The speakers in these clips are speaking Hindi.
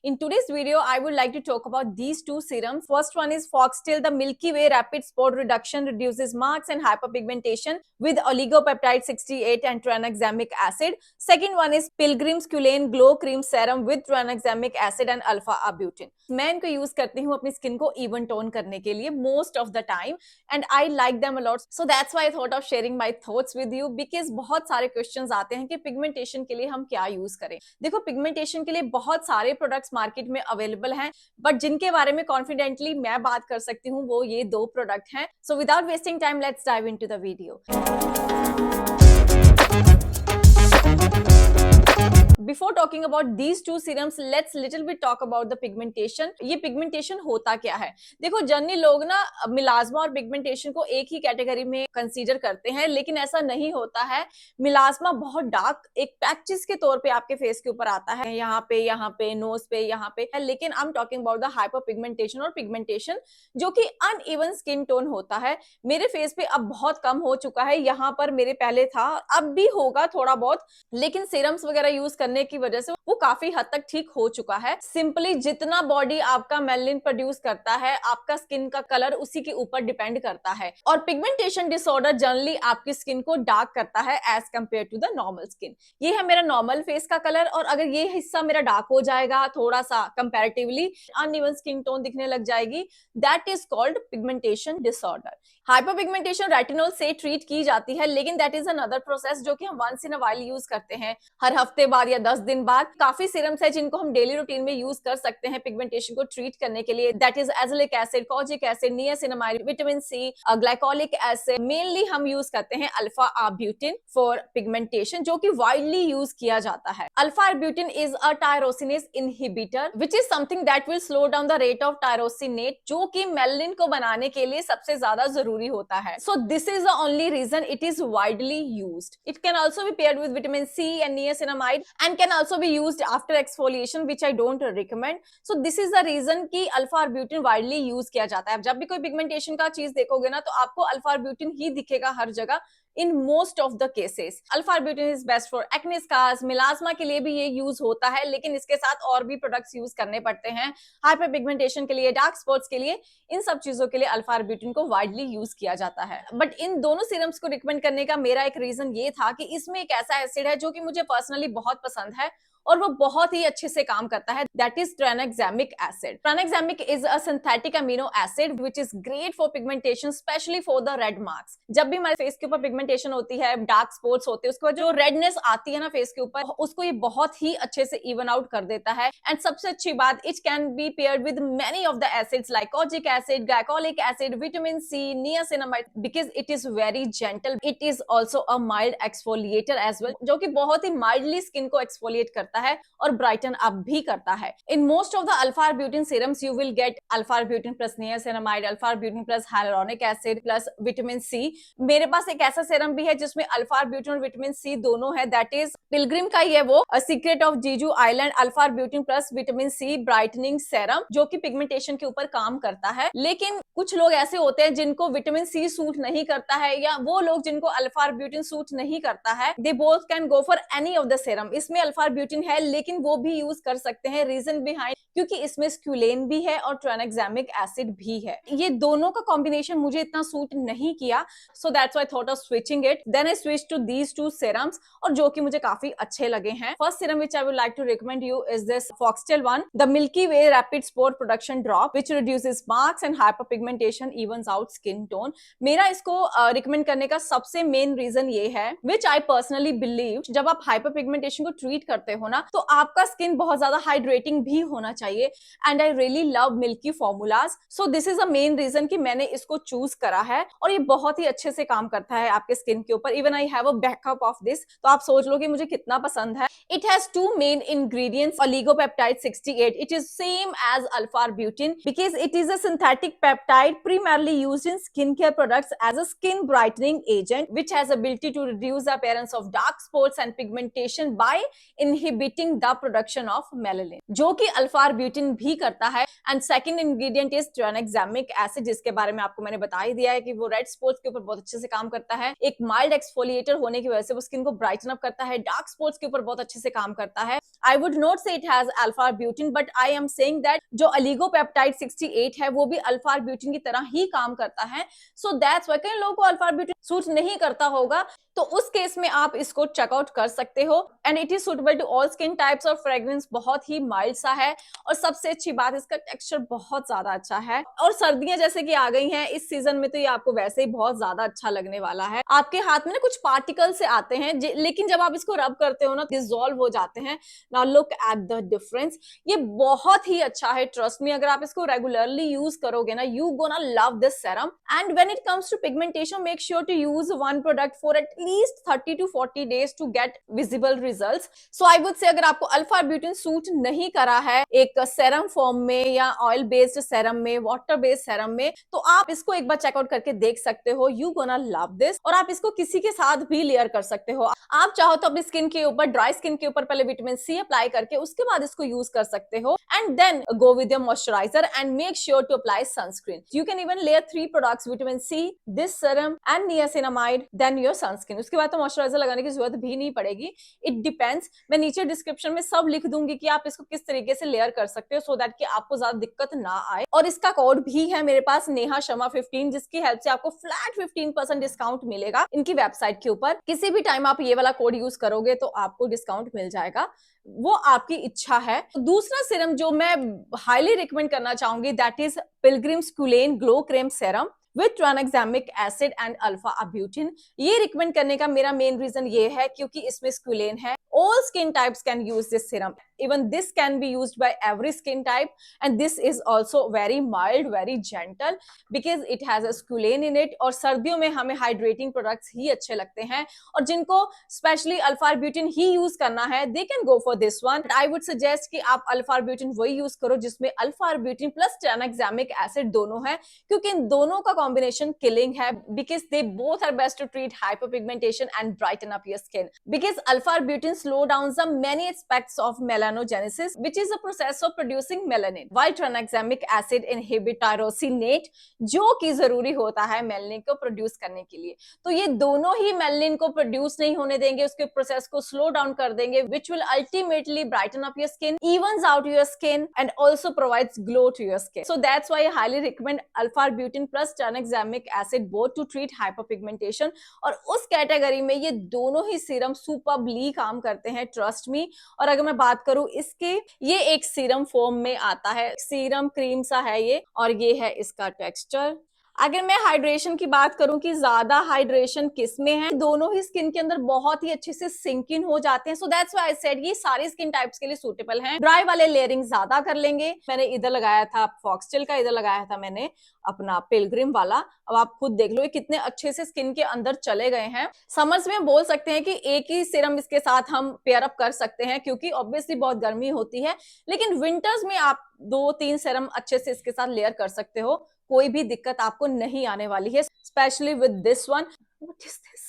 In today's video, I would like to talk about these two serums. First one is Foxtail, the Milky Way Rapid Spot Reduction reduces marks and hyperpigmentation with oligopeptide 68 and tranexamic acid. Second one is Pilgrim's Culane Glow Cream Serum with tranexamic acid and alpha arbutin. मैं इनको यूज करती हूँ अपनी स्किन को इवन टोन करने के लिए most of the time and I like them a lot, so that's why I thought of sharing my thoughts with you because बहुत सारे क्वेश्चंस आते हैं कि पिगमेंटेशन के लिए हम क्या यूज करें। देखो, पिगमेंटेशन के लिए बहुत सारे प्रोडक्ट्स मार्केट में अवेलेबल हैं, बट जिनके बारे में कॉन्फिडेंटली मैं बात कर सकती हूँ वो ये दो प्रोडक्ट हैं। So without wasting time let's dive into the video. Before talking about these two serums, let's little bit talk about the pigmentation. ये पिगमेंटेशन होता क्या है? देखो, जनरली लोग ना मिलाज्मा और पिगमेंटेशन को एक ही कैटेगरी में कंसीडर करते हैं, लेकिन ऐसा नहीं होता है। मिलाज्मा बहुत डार्क एक पैचेस के तौर पे आपके फेस के ऊपर आता है, यहाँ पे, नोज पे, यहाँ पे, लेकिन I am talking about the hyper pigmentation और पिगमेंटेशन जो कि अनइवन स्किन टोन होता है। मेरे फेस पे अब बहुत कम हो चुका है, यहाँ पर मेरे पहले था, अब भी होगा थोड़ा बहुत, लेकिन सीरम्स वगैरह यूज करने की वजह से वो काफी हद तक ठीक हो चुका है। सिंपली जितना बॉडी आपका मेलानिन प्रोड्यूस करता है, आपका स्किन का कलर उसी के ऊपर डिपेंड करता है। और पिगमेंटेशन डिसऑर्डर जनरली आपकी स्किन को डार्क करता है as compare to the normal skin. ये है मेरा नॉर्मल फेस का कलर, और अगर ये हिस्सा मेरा डार्क हो जाएगा थोड़ा सा कंपैरेटिवली, अनइवन स्किन टोन दिखने लग जाएगी, that is called pigmentation disorder. Hyperpigmentation retinol से ट्रीट की जाती है, लेकिन दैट इज अनदर प्रोसेस जो कि हम once in a while use करते हैं, हर हफ्ते बाद या 10 दिन बाद। काफी सीरम्स है जिनको हम डेली रूटीन में यूज कर सकते हैं पिगमेंटेशन को ट्रीट करने के लिए, that is azelaic acid, kojic acid, niacinamide, vitamin C, glycolic acid. Mainly हम यूज करते हैं अल्फा आर्ब्यूटिन फॉर पिगमेंटेशन, जो कि वाइडली यूज किया जाता है। Alpha arbutin is a tyrosinase inhibitor which is something that will slow down the rate of tyrosinate, जो कि मेलानिन को बनाने के लिए सबसे ज्यादा जरूरी होता है। So this is the only reason it is widely used. It can also be paired with vitamin C and niacinamide and can also be used after exfoliation, which I don't recommend. So this is the reason कि अल्फा आर्ब्यूटिन वाइडली यूज किया जाता है। जब भी कोई पिगमेंटेशन का चीज देखोगे ना, तो आपको अल्फा आर्ब्यूटिन ही दिखेगा हर जगह in most of the cases. Alpha arbutin is best for acne scars, melasma के लिए भी ये यूज होता है, लेकिन इसके साथ और भी प्रोडक्ट्स यूज करने पड़ते हैं। हाइपर पिगमेंटेशन के लिए, डार्क स्पॉट्स के लिए, इन सब चीजों के लिए अल्फा आर्ब्यूटिन को वाइडली यूज किया जाता है। बट इन दोनों सीरम्स को रिकमेंड करने का मेरा एक रीजन ये था कि इसमें एक ऐसा एसिड है जो कि मुझे पर्सनली बहुत पसंद है और वो बहुत ही अच्छे से काम करता है, that is tranexamic acid. Tranexamic is a synthetic amino acid which is great for pigmentation, specially for the red marks. जब भी हमारे फेस के ऊपर पिगमेंटेशन होती है, डार्क स्पॉट्स होते हैं, उसके बाद जो रेडनेस आती है ना फेस के ऊपर, उसको ये बहुत ही अच्छे से इवन आउट कर देता है। एंड सबसे अच्छी बात, it can be paired with many of the acids like kojic acid, glycolic acid, vitamin C, niacinamide, because it is very gentle. It is also a mild exfoliator as well, जो कि बहुत ही माइल्डली स्किन को एक्सफोलिएट करता है और ब्राइटन अप भी करता है। In most of the alpha arbutin serums you will get alpha arbutin plus niacinamide, alpha arbutin plus hyaluronic acid plus vitamin C. मेरे पास एक ऐसा सीरम भी है जिसमें अल्फा आर्ब्यूटिन और विटामिन सी दोनों है, दैट इज पिलग्रिम का ही है वो, secret of Jeju island alpha arbutin plus vitamin C brightening serum, जो कि पिगमेंटेशन के ऊपर काम करता है। लेकिन कुछ लोग ऐसे होते हैं जिनको विटामिन सी सूट नहीं करता है, या वो लोग जिनको अल्फा आर्ब्यूटिन सूट नहीं करता है, they both can go for any of the serum. इसमें अल्फा आर्ब्यूटिन है लेकिन वो भी यूज कर सकते हैं। रीजन बिहाइंड, क्योंकि इसमें स्क्यूलेन भी है और ट्रानेक्सामिक एसिड भी है। ये दोनों का कॉम्बिनेशन मुझे इतना सूट नहीं किया, so that's why I thought of switching it. Then I switch to these two serums, और जो कि मुझे काफी अच्छे लगे हैं। First serum which I would like to recommend you is this Foxtale one, the milky way rapid spore production drop which reduces marks and hyperpigmentation, evens out skin tone. मेरा इसको रिकमेंड करने का सबसे मेन रीजन ये है, व्हिच आई पर्सनली बिलीव, जब आप हाइपरपिगमेंटेशन को ट्रीट करते हो ना, तो आपका स्किन बहुत ज्यादा हाइड्रेटिंग भी होना चाहिए। And I really love milky formulas, so this is a main reason कि मैंने इसको चूज करा है, और ये बहुत ही अच्छे से काम करता है आपके स्किन के ऊपर। Even I have a backup of this, तो आप सोच लो कि मुझे कितना पसंद है। It has two main ingredients, oligopeptide 68, it is same as alpha arbutin because it is a synthetic peptide primarily used in skincare products as a skin brightening agent which has ability to reduce the appearance of dark spots and pigmentation by inhibiting the production of melanin, जो कि अल्फा आर्ब्यूटिन भी करता है। And second ingredient is tranexamic acid, जिसके बारे में आपको मैंने बता ही दिया है कि वो रेड स्पॉट्स के ऊपर बहुत अच्छे से काम करता है। एक माइल्ड एक्सफोलिएटर होने की वजह से वो स्किन को ब्राइटन अप करता है, डार्क स्पॉट्स के ऊपर बहुत अच्छे से काम करता है। I would not say it has alpha-arbutin, but I am saying that जो oligopeptide 68 है वो भी अल्फा-आर्ब्यूटिन की तरह ही काम करता है. So that's why कई लोगों को अल्फा-आर्ब्यूटिन सूट नहीं करता होगा, तो उस केस में आप इसको चेकआउट कर सकते हो. And it is suitable to all skin types और फ्रेग्रेंस बहुत ही माइल्ड सा है. और सबसे अच्छी बात, इसका टेक्सचर बहुत ज्यादा अच्छा है. और सर्दियां जैसे कि आ गई हैं इस सीजन में, तो ये आपको वैसे ही बहुत ज्यादा अच्छा लगने वाला है. आपके हाथ में ना कुछ पार्टिकल से आते हैं, लेकिन जब आप इसको रब करते हो ना, डिसॉल्व हो जाते हैं. Now look at the difference. ये बहुत ही अच्छा है, ट्रस्ट मी. अगर आप इसको रेगुलरली यूज करोगे ना, you gonna love this serum. And when it comes to pigmentation, make sure to use one product for at least 30 to 40 days to get visible results. So I would say अगर आपको अल्फा-आर्ब्यूटिन सूट नहीं करा है एक सेरम फॉर्म में या ऑयल बेस्ड सेरम में, वाटर बेस्ड सेरम में, तो आप इसको एक बार चेकआउट करके देख सकते हो. You gonna love this. और आप इसको किसी के साथ भी लेयर कर सकते हो. आप चाहो तो अपनी स्किन के ऊपर, ड्राई स्किन के ऊपर पहले विटामिन सी अप्लाई करके उसके बाद इसको यूज कर सकते हो. And then go with your moisturiser and make sure to apply sunscreen. You can even layer 3 products, vitamin C, this serum and niacinamide, then your sunscreen. उसके बाद तो मॉइस्चराइजर लगाने की जरूरत भी नहीं पड़ेगी. It depends. मैं नीचे डिस्क्रिप्शन में सब लिख दूंगी कि आप इसको किस तरीके से लेयर कर सकते हो, सो दैट कि आपको ज्यादा दिक्कत ना आए. और इसका कोड भी है मेरे पास, नेहा शर्मा 15, जिसकी हेल्प से आपको फ्लैट 15% डिस्काउंट मिलेगा इनकी वेबसाइट के ऊपर. किसी भी टाइम आप ये वाला कोड यूज करोगे तो आपको डिस्काउंट मिल जाएगा, वो आपकी इच्छा है. दूसरा सीरम जो मैं हाईली रिकमेंड करना चाहूंगी, that is Pilgrim squalene glow cream serum with tranexamic acid and alpha arbutin. ये रिकमेंड करने का मेरा मेन रीजन ये है क्योंकि इसमें स्क्यूलेन है. All skin types can use this serum. Even this can be used by every skin type, and this is also very mild, very gentle because it has a squalane in it. और सर्दियों में हमें हाइड्रेटिंग प्रोडक्ट्स ही अच्छे लगते हैं, और जिनको स्पेशली अल्फा-आर्ब्यूटिन ही यूज करना है, they can go for this one. I would suggest कि आप अल्फा-आर्ब्यूटिन वही यूज करो जिसमें अल्फा-आर्ब्यूटिन प्लस ट्रांएग्जामिक एसिड दोनों है, क्योंकि इन दोनों का कॉम्बिनेशन किलिंग है, because they both are best to treat hyperpigmentation and brighten up your skin. Because alpha-arbutin slow down the many aspects of melanogenesis, which is a process of producing melanin, while tranexamic acid inhibit tyrosinate, जो कि जरूरी होता है मेलानिन को प्रोड्यूस करने के लिए. तो ये दोनों ही मेलानिन को प्रोड्यूस नहीं होने देंगे, उसके प्रोसेस को स्लो डाउन कर देंगे, which will ultimately brighten up your skin, evens out your skin, and also provides glow to your skin. So that's why I highly recommend alpha-arbutin plus tranexamic acid both to treat hyperpigmentation. और उस कैटेगरी में ये दोनों ही सीरम सुपरबली काम करते हैं, ट्रस्ट मी. और अगर मैं बात करूं इसके, ये एक सीरम फॉर्म में आता है, सीरम क्रीम सा है ये, और ये है इसका टेक्सचर. अगर मैं हाइड्रेशन की बात करूं कि ज्यादा हाइड्रेशन किस में है, दोनों ही स्किन के अंदर बहुत ही अच्छे से सिंक इन हो जाते हैं. सो दैट्स व्हाई आई सेड ये सारे स्किन टाइप्स के लिए सूटेबल हैं. ड्राई वाले लेयरिंग ज्यादा कर लेंगे. मैंने इधर लगाया था फॉक्सटेल का, इधर लगाया था मैंने अपना पिलग्रिम वाला. अब आप खुद देख लो ये कितने अच्छे से स्किन के अंदर चले गए हैं. समर्स में बोल सकते हैं कि एक ही सीरम इसके साथ हम पेयर अप कर सकते हैं, क्योंकि ऑब्वियसली बहुत गर्मी होती है, लेकिन विंटर्स में आप 2-3 सीरम अच्छे से इसके साथ लेयर कर सकते हो. कोई भी दिक्कत आपको नहीं आने वाली है, specially with this one. What is this?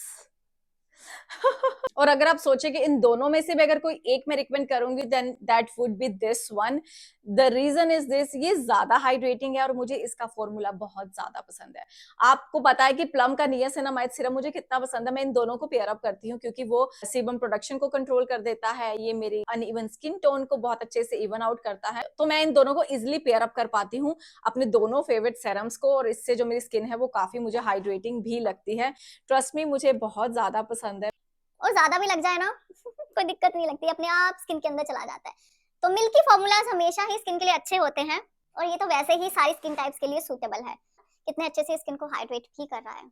और अगर आप सोचे कि इन दोनों में से भी अगर कोई एक मैं रिकमेंड करूंगी, then that would be this one. The reason is this, ये ज्यादा हाइड्रेटिंग है और मुझे इसका फॉर्मूला बहुत ज्यादा पसंद है. आपको पता है कि प्लम का नियासिनामाइड सीरम मुझे कितना पसंद है. मैं इन दोनों को पेयर अप करती हूँ क्योंकि वो सीबम प्रोडक्शन को कंट्रोल कर देता है, ये मेरी अनइवन स्किन टोन को बहुत अच्छे से इवन आउट करता है. तो मैं इन दोनों को इजिली पेयर अप कर पाती हूँ अपने दोनों फेवरेट सेरम्स को, और इससे जो मेरी स्किन है वो काफी मुझे हाइड्रेटिंग भी लगती है. ट्रस्ट मी, मुझे बहुत ज्यादा पसंद है. और ज्यादा भी लग जाए ना कोई दिक्कत नहीं लगती, अपने आप स्किन के अंदर चला जाता है. तो मिल्की फॉर्मूलाज हमेशा ही स्किन के लिए अच्छे होते हैं, और ये तो वैसे ही सारी स्किन टाइप्स के लिए सूटेबल है. कितने अच्छे से स्किन को हाइड्रेट भी कर रहा है.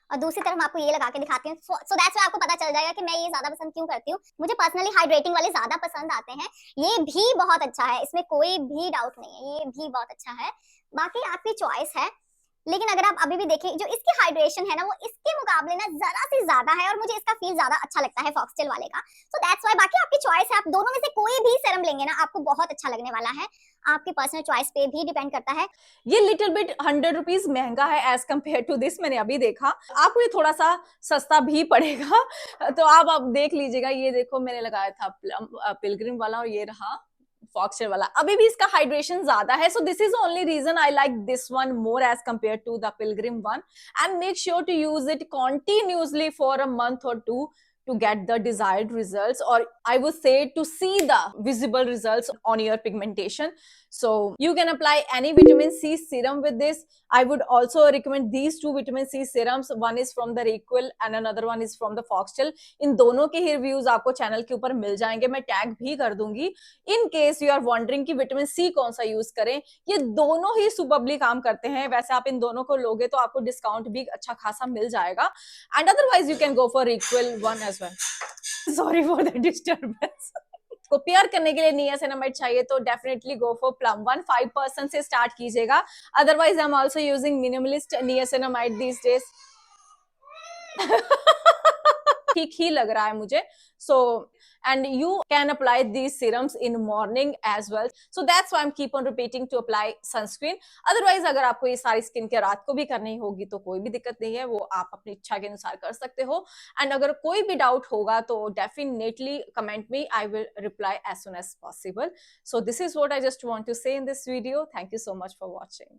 और दूसरी तरफ मैं आपको ये लगा के दिखाती हूँ, सो दैट्स व्हाई आपको पता चल जाएगा कि मैं ये ज्यादा पसंद क्यों करती हूँ. मुझे पर्सनली हाइड्रेटिंग वाले ज्यादा पसंद आते हैं. ये भी बहुत अच्छा है, इसमें कोई भी डाउट नहीं है, ये भी बहुत अच्छा है. बाकी आपकी चॉइस है, लेकिन अगर आप अभी भी देखें जो इसकी हाइड्रेशन है ना, वो इसके मुकाबले ना जरा सी ज्यादा है, और मुझे इसका फील ज्यादा अच्छा लगता है फॉक्सटेल वाले का. सो दैट्स व्हाई. बाकी आपकी चॉइस है, आप दोनों में से कोई भी सीरम लेंगे ना आपको बहुत अच्छा लगने वाला है. आपके पर्सनल चॉइस पे भी डिपेंड करता है. ये लिटिल बिट 100 रुपीज महंगा है एज कम्पेयर टू दिस. मैंने अभी देखा, आपको ये थोड़ा सा सस्ता भी पड़ेगा, तो आप देख लीजिएगा. ये देखो मैंने लगाया था पिलग्रिम वाला, और ये रहा फॉक्सटेल वाला. अभी भी इसका हाइड्रेशन ज्यादा है, so this is only reason I like this one more as compare to the Pilgrim one. And make sure to use it continuously for a month और 2. to get the desired results, or I would say to see the visible results on your pigmentation. So you can apply any vitamin C serum with this. I would also recommend these two vitamin C serums. One is from the Requel and another one is from the Foxtel. इन दोनों के ही रिव्यूज आपको चैनल के ऊपर मिल जाएंगे, मैं टैग भी कर दूंगी. In case you are wondering कि विटामिन सी कौन सा यूज करें, ये दोनों ही सुपरबली काम करते हैं. वैसे आप इन दोनों को लोगे तो आपको डिस्काउंट भी अच्छा खासा मिल जाएगा. And otherwise you can go for Requel one as well. Sorry for the disturbance. को पेयर करने के लिए नियासिनामाइड चाहिए तो definitely go for Plum one. 5% से स्टार्ट कीजिएगा. Otherwise I am also using Minimalist niacinamide these days. ठीक ही लग रहा है मुझे. सो and you can apply these serums in morning as well, so that's why I'm keep on repeating to apply sunscreen. Otherwise अगर आपको ये सारी स्किन केयर रात को भी करनी होगी तो कोई भी दिक्कत नहीं है, वो आप अपनी इच्छा के अनुसार कर सकते हो. एंड अगर कोई भी डाउट होगा तो definitely comment me, I will reply as soon as possible. So this is what I just want to say in this video. Thank you so much for watching.